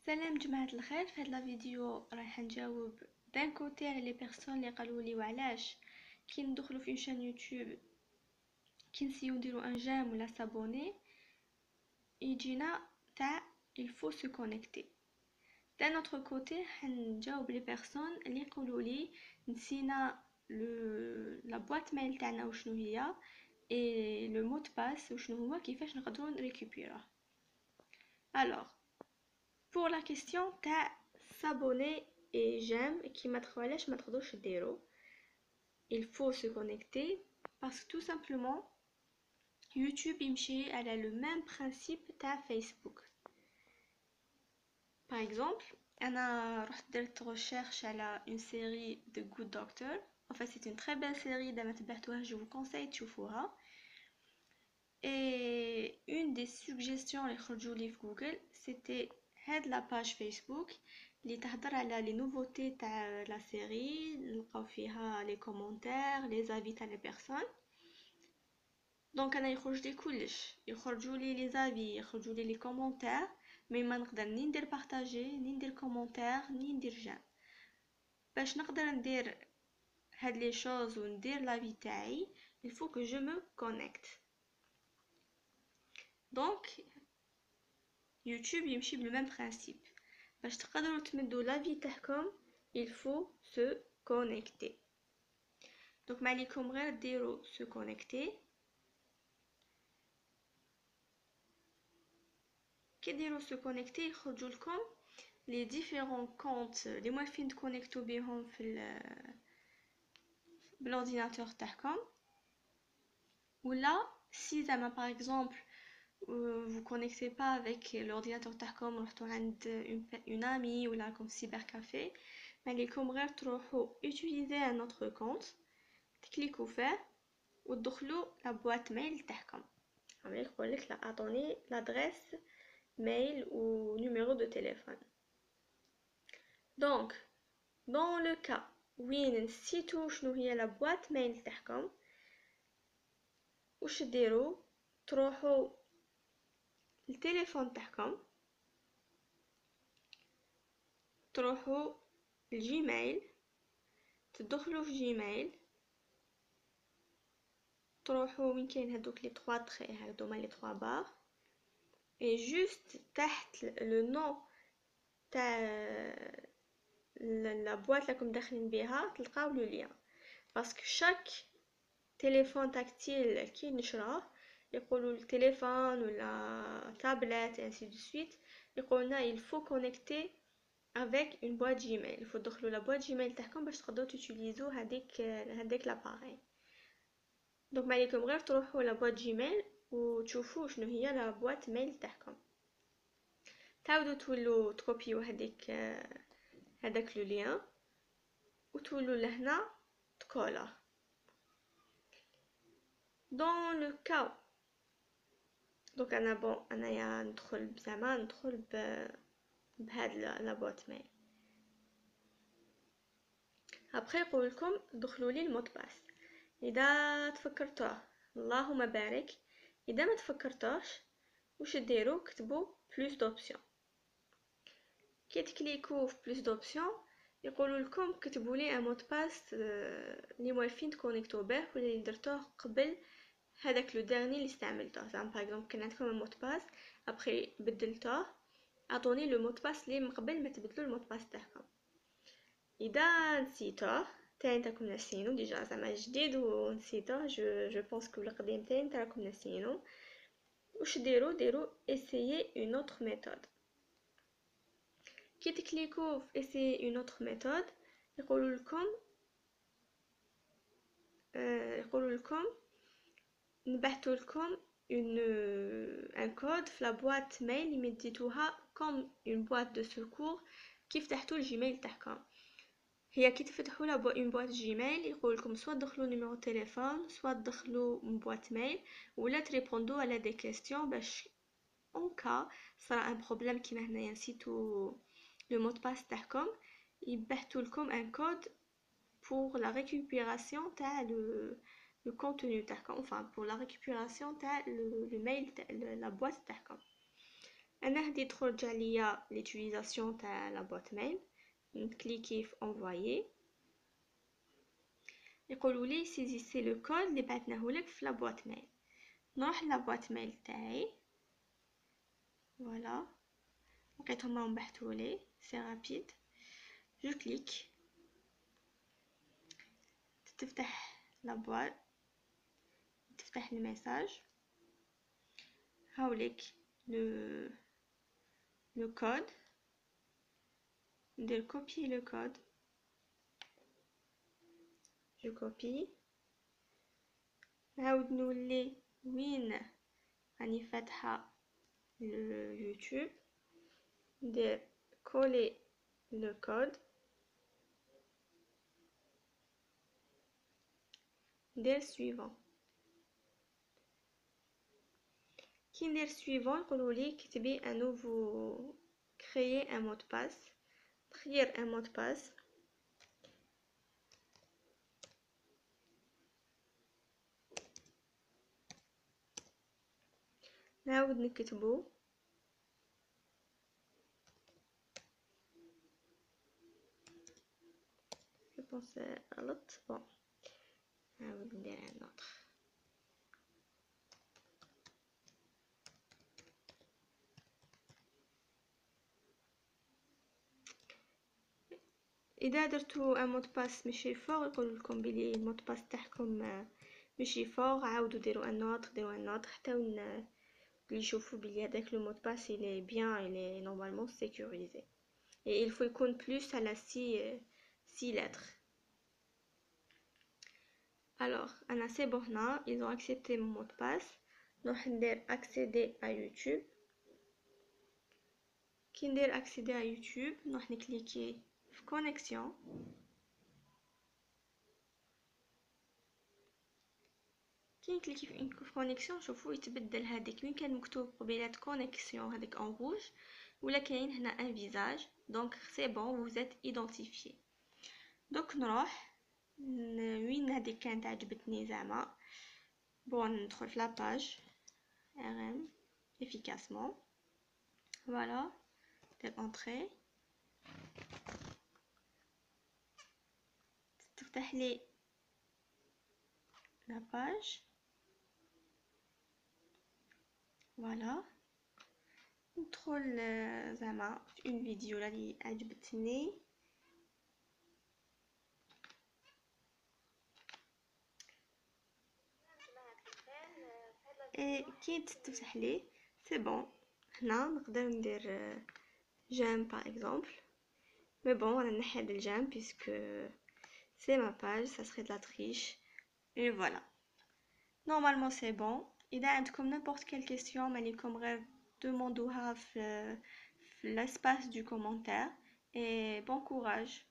سلام جماعة الخير. في هاد لا فيديو راح نجاوب دان كوتي على لي بيرسون اللي قالوا لي وعلاش كي ندخلوا في شان يوتيوب كي نسيو نديرو ان جيم ولا سابوني يجينا تاع il faut se connecter. دان اوتر كوتي حنجاوب لي بيرسون اللي يقولوا لي نسينا لا بواط ميل تاعنا وشنو هي اي لو مود باس وشنو هو كيفاش نقدروا نريكوبيره. alors pour la question تاع s'abonner et j'aime qui m'a علاش ما تقدروش ديرو il faut se connecter parce que tout simplement YouTube يمشي على le même principe تاع Facebook. par exemple انا رحت درت recherche على une série de Good Doctor. en fait c'est une très belle série اذا ما تبعتوها je vous conseille تشوفوها. et une des suggestions اللي خرجوا لي في جوجل c'était هاد لا باج فيسبوك اللي تهضر على لي نوفوتي تاع لا سيري، نلقاو فيها لي كومونتير لي زافي تاع لي بيرسون. دونك انا يخرج لي كلش، يخرجوا لي لي زافي، يخرجوا لي لي كومونتير، مي ما نقدر ني ندير بارطاجي ني ندير كومونتير ني ندير جيم. باش نقدر ندير هاد لي شوز وندير لافي تاعي il faut que je me connecte. donc YouTube يمشي بلو ميم برانسيب. باش تقدروا تمدوا لافي تاعكم il faut se connecter. donc ما عليكم غير ديروا se connecter. كي ديروا se connecter يخرجوا لكم les différents comptes اللي موالفين تكونيكتو بهم في بالاورديناتور تاعكم. ولا si زعما par exemple vous connectez pas avec l'ordinateur تاعكم رحتوا عند une amie ولا راكم cyber café، ما عليكم غير تروحوا utiliser un autre compte تكليكوا فيه وتدخلوا لا بواط ميل تاعكم. عم يقول لك لا اعطوني l'adresse mail ou numéro de téléphone. donc dans le cas وين نسيتو شنو هي لا بواط ميل تاعكم واش ديروا؟ تروحوا التليفون تاعكم، تروحوا الجيميل، تدخلوا في جيميل، تروحوا وين كاين هذوك لي 3 تري هذوما لي 3 بار، et juste تحت لو نو تاع لا بواط راكم داخلين بها تلقاو لو لين. باسكو شاك تليفون تاكتيل كي نشراه يقولوا التليفون ولا تابلت ainsi de suite يقولنا il faut connecter avec une boîte Gmail. il faut تدخلوا لا boîte Gmail تاعكم باش تقدروا تيوتيليزو هذيك لاباري. دونك ما عليكم غير تروحوا لا boîte Gmail وتشوفوا شنو هي لا boîte mail تاعكم، تعاودوا تولوا تكوبيو هذاك لو لين وتولوا لهنا تكولا. dans le cas دونك انا انايا ندخل بهاد لا بوت ميل. ابري يقول لكم دخلوا لي المود باس. اذا تفكرتوه اللهم بارك، اذا ما تفكرتوش واش ديروا؟ كتبوا بلوس دوبسيون. كي تكليكوا في بلوس دوبسيون يقولوا لكم كتبوا لي ان مود باس اللي موالفين تكونيكتو به ولا اللي درتوه قبل هذاك لو ديرني اللي استعملته. زعما باغ اكزومبل كان عندكم المود باس ابري بدلتوه، اعطوني لو مود باس اللي من قبل ما تبدلوا المود باس تاعكم. اذا نسيتوه تاين تاعكم ناسينو ديجا زعما جديد ونسيتوه جو بونس كو القديم تاين تاعكم ناسينو، واش ديروا essayer une autre méthode. كي تكليكو في essayer une autre méthode يقولوا لكم نبعثوا لكم un code في لا بواط ميل اللي مديتوها comme une boîte de secours كي فتحتوا الجيميل تاعكم. هي كي تفتحوا لا اون بواط جيميل يقول لكم سوا تدخلوا نيميرو تليفون سوا تدخلوا بواط ميل ولا تريبوندو على دي كيستيون باش اون كا صرا ان بروبليم كيما هنايا نسيتو لو مود باس تاعكم يبعثوا لكم ان كود pour la récupération تاع le contenu تاعكم، enfin pour la récupération تاع le mail تاع la boîte تاعكم. انا هدي تخرج عليا ليوتيليزاسيون تاع لا بوات ميل. نكليكي في انفوايي، يقولوا لي سيزيسي لو كود اللي بعثناه لك في لا بوات ميل. نروح لا بوات ميل تاعي، فوالا لقيتهم راهم بحثوا لي، سي رابيد. جو كليك، تفتح لا بوات، تفتح الميساج، هاوليك لو كود، ندير كوبي لو كود. جو كوبي، نعاود نولي وين راني فاتحه اليوتيوب، ندير كولي لو كود، ندير suivant. كي ندير suivant يقولولي كتبي un nouveau créer un mot de passe. نخير un mot de passe، نعاود نكتبو، je pense غلط. bon نعاود ندير un autre. اذا درتو ان مود باس ماشي فور يقول لكم بلي المود باس تاعكم ماشي فور، عاودوا ديروا ان اوتر، ديروا ان اوتر حتى اللي يشوفوا بلي هذاك لو مود باس il est bien, il est normalement sécurisé et il faut يكون plus على 6 lettres. alors انا سي بون هنا ils ont accepté mon mot de passe. نروح ندير accéder à YouTube. كي ندير accéder à YouTube نروح نكليكي في connexion. كي نكليكي في كونيكسيون شوفوا يتبدل هذيك وين كان مكتوب قبيلات كونيكسيون هذيك en rouge ولا كاين هنا ان فيزاج. دونك سي بون vous êtes identifié. دوك نروح وين هذيك كانت عجبتني زعما. بون ندخل في لاباج rm efficacement. voilà دير انتري، تفتح لي لاباج. فوالا ندخل زعما في اون فيديو اللي عجبتني. كي تفتح لي سي بون. هنا نقدر ندير جيم باغ اكزومبل، مي بون انا نحي هاد الجيم بيسكو سي ما باج سا سري دو لا تريش. اي فوالا نورمالمون سي بون. اذا عندكم نيمبورط كيل كيسيون ماليكم غير دوموندوها في لاسباس دو كومونتير. et bon courage.